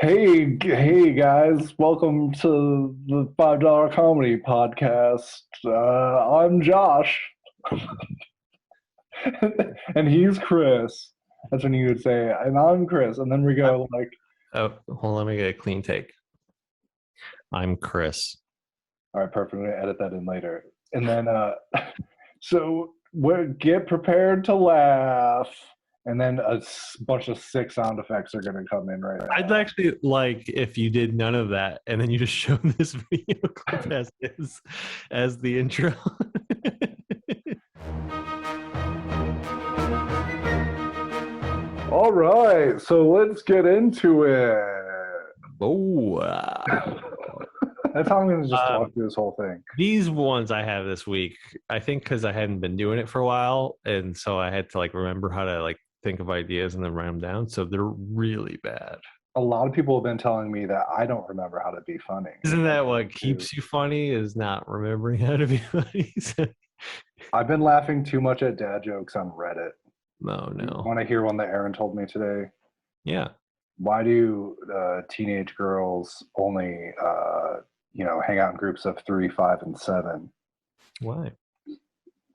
Hey guys, welcome to the $5 Comedy Podcast. I'm Josh, and he's Chris. That's when you would say, and I'm Chris, and then we go like, Oh, hold on, let me get a clean take. I'm Chris. all right, perfect. We're gonna edit that in later, and then so get prepared to laugh, and then bunch of sick sound effects are gonna come in right now. I'd actually like if you did none of that and then you just showed this video clip as the intro. All right, so let's get into it. Oh, That's how I'm going to just talk through this whole thing. These ones I have this week, I think because I hadn't been doing it for a while, and so I had to like remember how to like think of ideas and then write them down. So they're really bad. A lot of people have been telling me that I don't remember how to be funny. Isn't that what keeps you funny? Is not remembering how to be funny? I've been laughing too much at dad jokes on Reddit. No. Want to hear one that Aaron told me today? Yeah. Why do teenage girls only, hang out in groups of 3, 5, and 7? Why?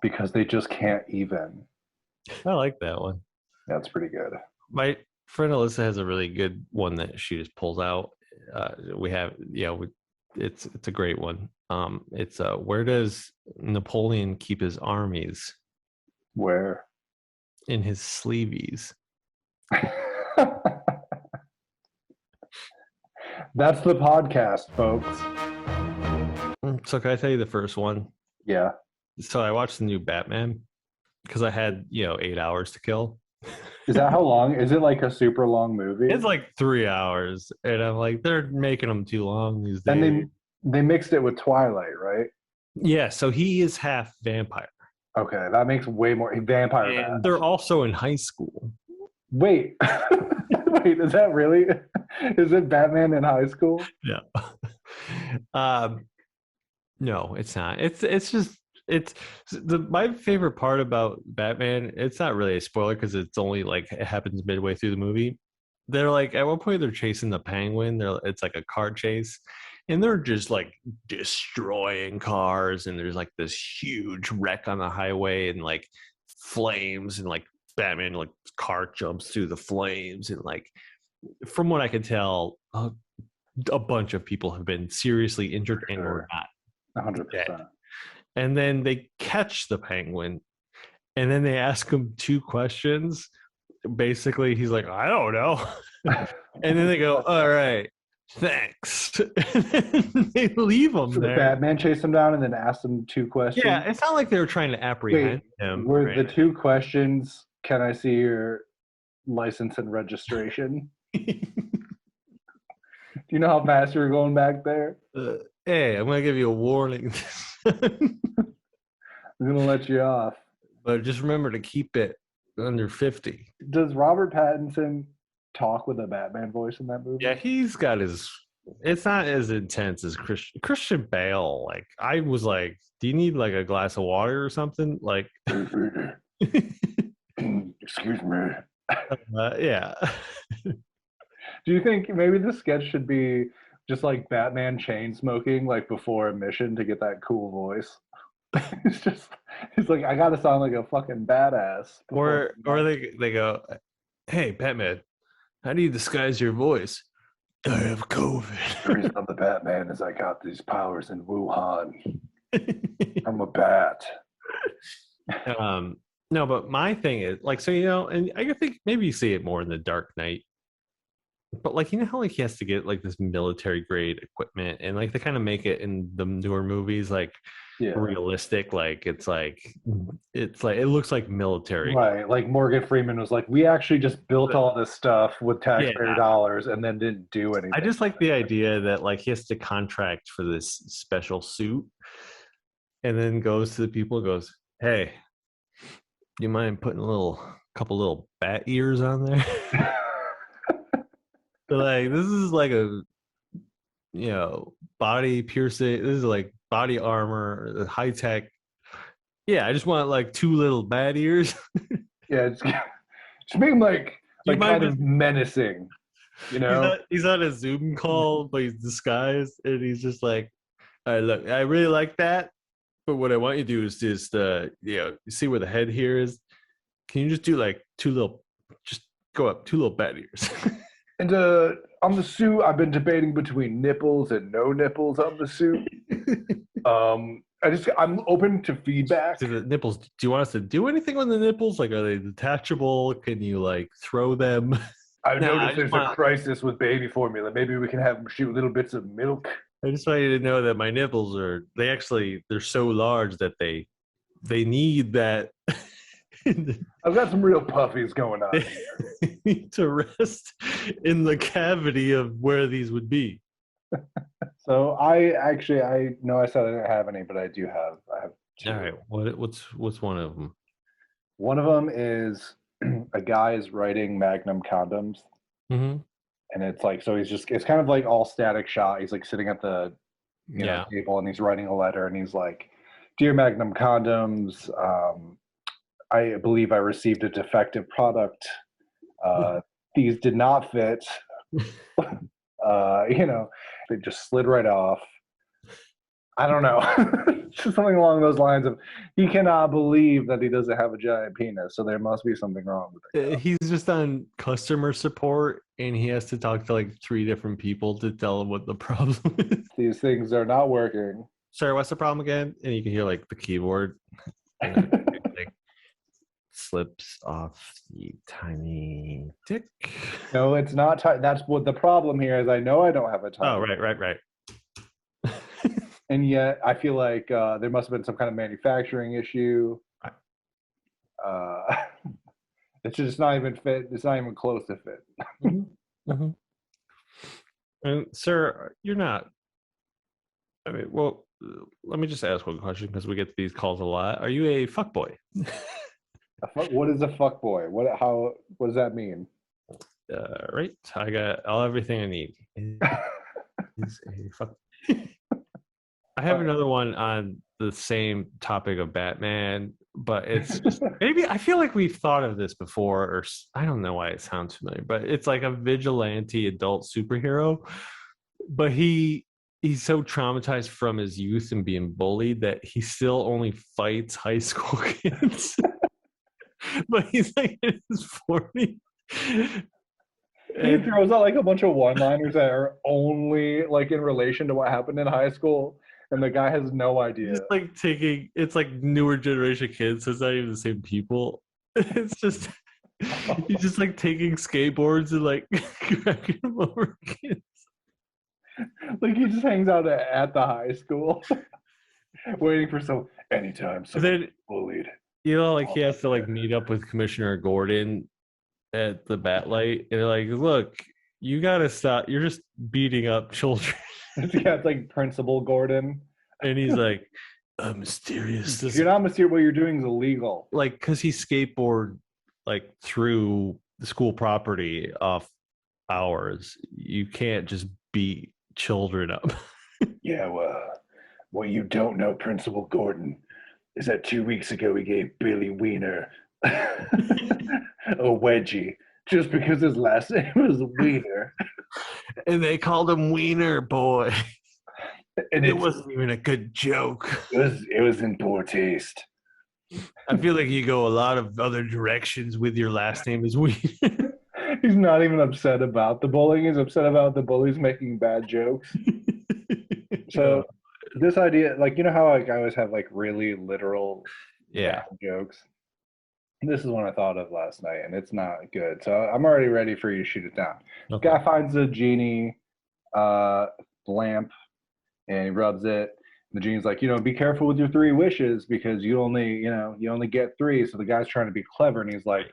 Because they just can't even. I like that one. That's pretty good. My friend Alyssa has a really good one that she just pulls out. It's a great one. It's where does Napoleon keep his armies? Where? In his sleeveys. That's the podcast, folks. So can I tell you the first one? Yeah. So I watched the new Batman because I had 8 hours to kill. Is that how long? Is it like a super long movie? It's like 3 hours, and I'm like, they're making them too long these days. And they mixed it with Twilight, right? Yeah, so he is half vampire. Okay, that makes way more vampire. And they're also in high school. Wait, wait, is that really? Is it Batman in high school? Yeah. No, it's not. It's just my favorite part about Batman. It's not really a spoiler because it's only like it happens midway through the movie. They're like at one point they're chasing the Penguin. It's like a car chase, and they're just like destroying cars. And there's like this huge wreck on the highway, and like flames, and like Batman like car jumps through the flames, and like from what I can tell, a bunch of people have been seriously injured and or not 100%. And then they catch the Penguin, and then they ask him 2 questions. Basically, he's like, I don't know. And then they go, all right, thanks. And then they leave him so there. Batman chased him down and then asked him 2 questions? Yeah, it's not like they were trying to apprehend him. Were the 2 questions, can I see your license and registration? Do you know how fast you were going back there? Hey, I'm going to give you a warning. I'm going to let you off. But just remember to keep it under 50. Does Robert Pattinson talk with a Batman voice in that movie? Yeah, he's got his... It's not as intense as Christian Bale. Like, I was like, do you need like a glass of water or something? Like... Excuse me. Yeah. Do you think maybe the sketch should be just like Batman chain smoking, like before a mission to get that cool voice? He's like, I gotta sound like a fucking badass. Or they go, hey Batman, how do you disguise your voice? I have COVID. The reason I'm the Batman is I got these powers in Wuhan. I'm a bat. No, but my thing is like, so and I think maybe you see it more in the Dark Knight. But like, how like he has to get like this military grade equipment, and like they kind of make it in the newer movies like realistic. Like it's like it looks like military, right? Like Morgan Freeman was like, we actually just built all this stuff with taxpayer dollars and then didn't do anything. I just like the idea that like he has to contract for this special suit, and then goes to the people and goes, hey, do you mind putting a couple little bat ears on there? Like, this is like a body piercing. This is like body armor, high tech. Yeah, I just want like 2 little bat ears. Yeah, it's just make them like kind of menacing. You know, He's on a Zoom call, but he's disguised, and he's just like, "All right, look, I really like that, but what I want you to do is just, you see where the head here is. Can you just do like just go up 2 little bat ears?" and on the suit, I've been debating between nipples and no nipples on the suit. I'm open to feedback. To the nipples, do you want us to do anything on the nipples? Like, are they detachable? Can you like throw them? I've No, noticed there's a crisis with baby formula. Maybe we can have them shoot little bits of milk. I just want you to know that my nipples they're so large that they need that. I've got some real puffies going on here. To rest in the cavity of where these would be. So I know I said I didn't have any, but I have two. All right, what's one of them? One of them is a guy is writing Magnum condoms, Mm-hmm. and it's like, so it's kind of like all static shot. He's like sitting at the table, and he's writing a letter, and he's like, "Dear Magnum condoms, I believe I received a defective product. These did not fit. They just slid right off. I don't know." Just something along those lines of, he cannot believe that he doesn't have a giant penis, so there must be something wrong with it. He's just on customer support, and he has to talk to like 3 different people to tell him what the problem is. These things are not working. Sorry, what's the problem again? And you can hear like the keyboard. And, like, slips off the tiny dick. No, it's not. That's what the problem here is. I know I don't have a tiny. Oh, right. And yet, I feel like there must have been some kind of manufacturing issue. It's just not even fit. It's not even close to fit. Mm-hmm. And sir, you're not. I mean, well, let me just ask one question because we get these calls a lot. Are you a fuckboy? What is a fuckboy? What does that mean? Right. I got everything I need. Is a fuck. I have another one on the same topic of Batman, but it's just, maybe I feel like we've thought of this before, or I don't know why it sounds familiar, but it's like a vigilante adult superhero, but he's so traumatized from his youth and being bullied that he still only fights high school kids. But he's like in his 40s. He throws out like a bunch of one-liners that are only like in relation to what happened in high school, and the guy has no idea. It's like it's like newer generation kids, so it's not even the same people. It's just he's just like taking skateboards and like cracking them over kids. Like he just hangs out at the high school, waiting for anytime someone bullied. You know, like he has to like meet up with Commissioner Gordon at the Bat Light, and they're like, "Look, you gotta stop. You're just beating up children." Yeah, it's like Principal Gordon, and he's like, "Mysterious." You're not mysterious. What you're doing is illegal. Like, because he skateboard like through the school property off hours. You can't just beat children up. Yeah, well, what you don't know, Principal Gordon, is that 2 weeks ago he gave Billy Wiener a wedgie just because his last name was Wiener. And they called him Wiener Boy. And it wasn't even a good joke. It was in poor taste. I feel like you go a lot of other directions with your last name is Wiener. He's not even upset about the bullying. He's upset about the bullies making bad jokes. So this idea, like, you know how like I always have like really literal bad jokes? This is one I thought of last night, and it's not good. So I'm already ready for you to shoot it down. Okay. Guy finds a genie lamp, and he rubs it. And the genie's like, be careful with your 3 wishes because you only get 3. So the guy's trying to be clever, and he's like,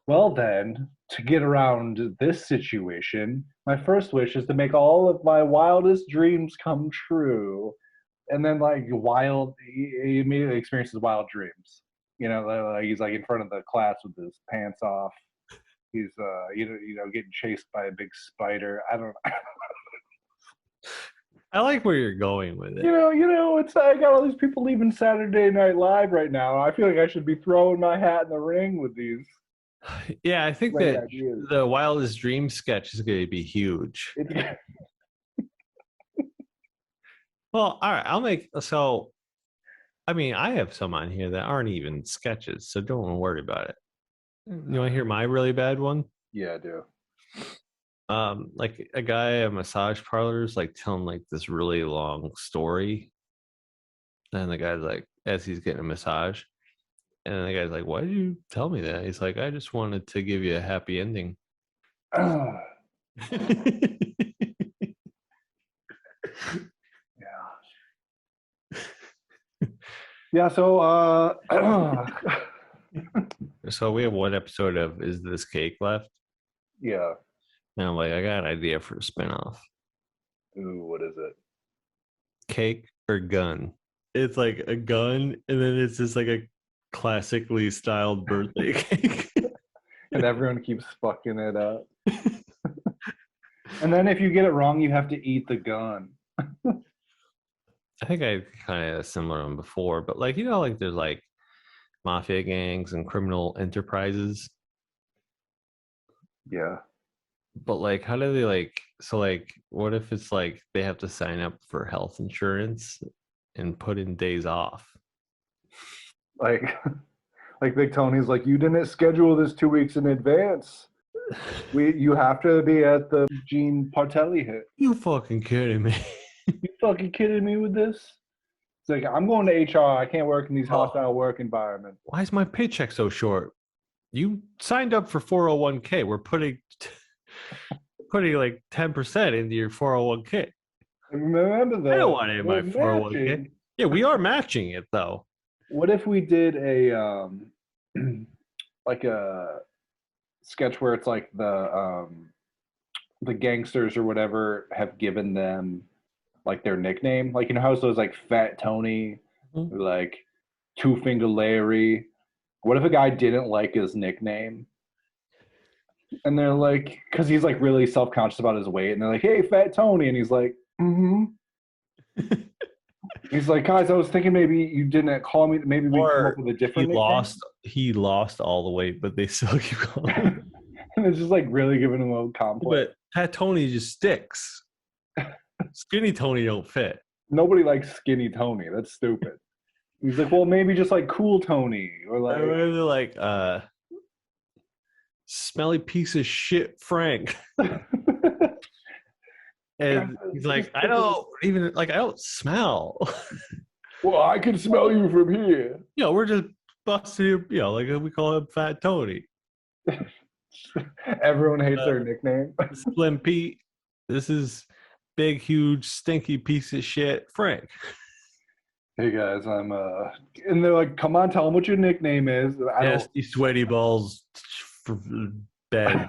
well then, to get around this situation, my first wish is to make all of my wildest dreams come true. And then like he immediately experiences wild dreams. Like he's like in front of the class with his pants off. He's getting chased by a big spider. I don't know. I like where you're going with it. It's I got all these people leaving Saturday Night Live right now. I feel like I should be throwing my hat in the ring with these Yeah, I think Great that ideas. the Wildest Dream sketch is going to be huge. It's Well, all right, I'll make so. I mean, I have some on here that aren't even sketches, so don't worry about it. You want to hear my really bad one? yeah, I do. Like a guy at massage parlors, like telling like this really long story, and the guy's like, as he's getting a massage, and the guy's like, "Why did you tell me that?" He's like, "I just wanted to give you a happy ending." Yeah. Yeah, so So we have one episode of Is This Cake left? yeah. And I'm like, I got an idea for a spinoff. Ooh, what is it? Cake or gun? It's like a gun, and then it's just like a classically styled birthday cake. And everyone keeps fucking it up. And then if you get it wrong, you have to eat the gun. I think I kind of had a similar one before, but like, like there's like mafia gangs and criminal enterprises. Yeah. But like, how do they like? So like, what if it's like they have to sign up for health insurance and put in days off? Like like Big Tony's like, you didn't schedule this 2 weeks in advance. You have to be at the Gene Partelli hit. You fucking kidding me? You fucking kidding me with this? It's like I'm going to HR. I can't work in these hostile work environments. Why is my paycheck so short? You signed up for 401k. We're putting like 10% into your 401k. And remember I don't though, want it in we're my 401k. matching. Yeah, we are matching it though. What if we did a like a sketch where it's like the gangsters or whatever have given them like their nickname, like how so it's like Fat Tony, or like Two Finger Larry. What if a guy didn't like his nickname, and they're like, because he's like really self conscious about his weight, and they're like, "Hey, Fat Tony," and he's like, "Mm-hmm." He's like, "Guys, I was thinking maybe you didn't call me. Maybe we come up Or with a he different nickname." lost all the weight, but they still keep calling. And it's just like really giving him a complex. But Pat Tony just sticks. Skinny Tony don't fit. Nobody likes Skinny Tony. That's stupid. He's like, well, maybe just like Cool Tony or I like really like smelly piece of shit Frank. And he's like, I don't smell. well, I can smell you from here. We're just busting, like we call him Fat Tony. Everyone hates their nickname. Slim Pete. This is big, huge, stinky piece of shit Frank. Hey guys, I'm and they're like, come on, tell them what your nickname is. Nasty, sweaty balls for bed.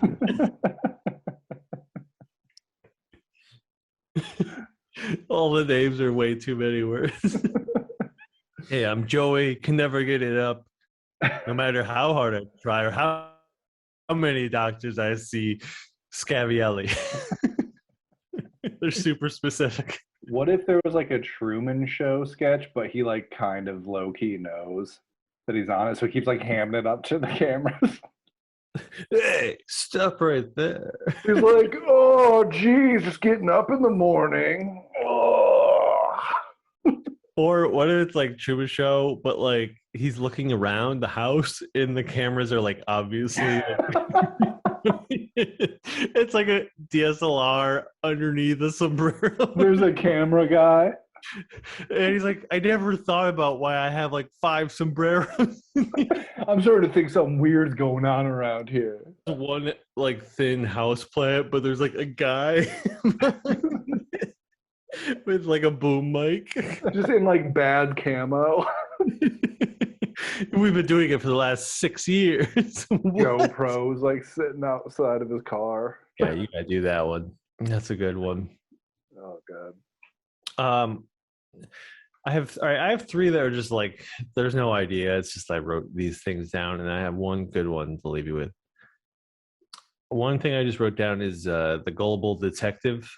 All the names are way too many words. Hey, I'm Joey. Can never get it up, no matter how hard I try or how many doctors I see. Scavielli. They're super specific. What if there was like a Truman Show sketch, but he like kind of low key knows that he's on it, so he keeps like hamming it up to the cameras. Hey, stop right there. He's like, oh, geez, just getting up in the morning. Oh. Or what if it's like Truman Show, but like he's looking around the house and the cameras are like obviously. It's like a DSLR underneath the sombrero. There's a camera guy. And he's like, I never thought about why I have like 5 sombreros. I'm starting to think something weird's going on around here. One like thin house plant, but there's like a guy with like a boom mic. Just in like bad camo. We've been doing it for the last 6 years. GoPro's like sitting outside of his car. Yeah, you gotta do that one. That's a good one. Oh god. I have 3 that are just like there's no idea. It's just I wrote these things down, and I have one good one to leave you with. One thing I just wrote down is the gullible detective.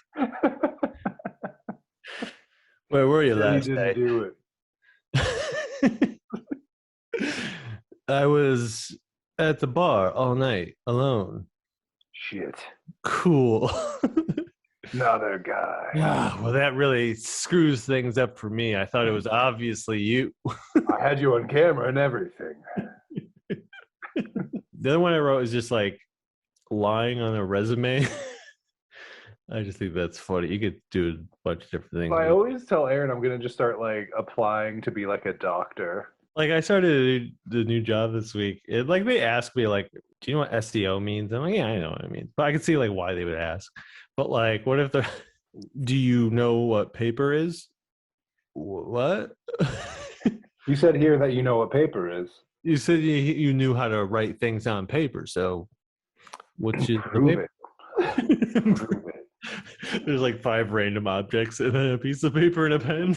Where were you last day? He didn't do it. I was At the bar all night alone. Shit. Cool. Another guy. Yeah, well, that really screws things up for me. I thought it was obviously you. I had you on camera and everything. The other one I wrote is just like lying on a resume. I just think that's funny. You could do a bunch of different things. I always tell Aaron I'm gonna just start like applying to be like a doctor. Like I started the new job this week. Like they asked me like, "Do you know what SEO means?" I'm like, "Yeah, I know what it means," but I can see like why they would ask. But like, what if they're, "Do you know what paper is?" What? You said here that you know what paper is. You said you knew how to write things on paper, so what's your Prove it. Prove it. There's like 5 random objects and then a piece of paper and a pen.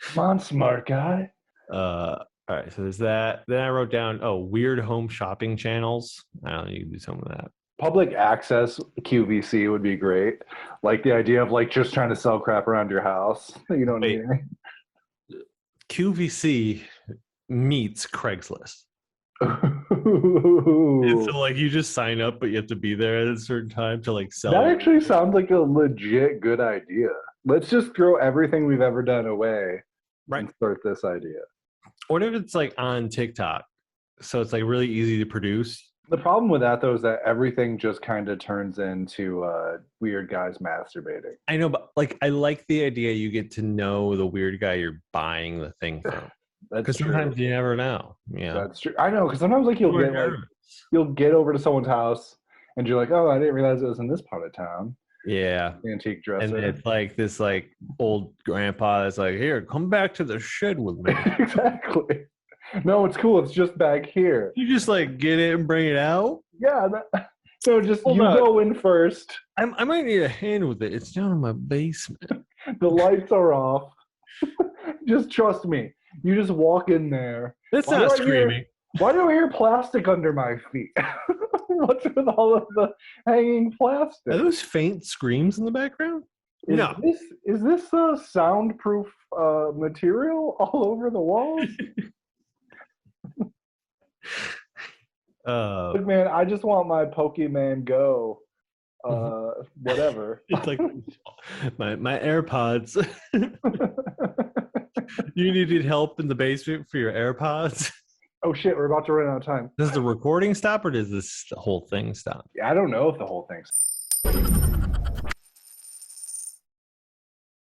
Come on, smart guy. All right, so there's that. Then I wrote down, weird home shopping channels. I don't know, you can do some of that. Public access QVC would be great. Like the idea of like just trying to sell crap around your house. You don't need any. QVC meets Craigslist. And so like you just sign up, but you have to be there at a certain time to like sell. That actually sounds like a legit good idea. Let's just throw everything we've ever done away and start this idea. What if it's like on TikTok? So it's like really easy to produce. The problem with that though is that everything just kind of turns into weird guys masturbating. I know, but like I like the idea you get to know the weird guy you're buying the thing from. Because sometimes you never know. Yeah, that's true. I know, because sometimes like you'll get over to someone's house and you're like, oh, I didn't realize it was in this part of town. Yeah, antique dresser. And it's like this like old grandpa that's like, here, come back to the shed with me. Exactly. No, it's cool. It's just back here. You just like get it and bring it out. Yeah. So just go in first. I might need a hand with it. It's down in my basement. The lights are off. Just trust me. You just walk in there. That's not screaming. Why do I hear plastic under my feet? What's with all of the hanging plastic? Are those faint screams in the background? No. Is this soundproof material all over the walls? Look, man, I just want my Pokemon Go. Whatever. It's like my AirPods. You needed help in the basement for your AirPods? Oh shit, we're about to run out of time. Does the recording stop or does this whole thing stop? Yeah, I don't know if the whole thing stops.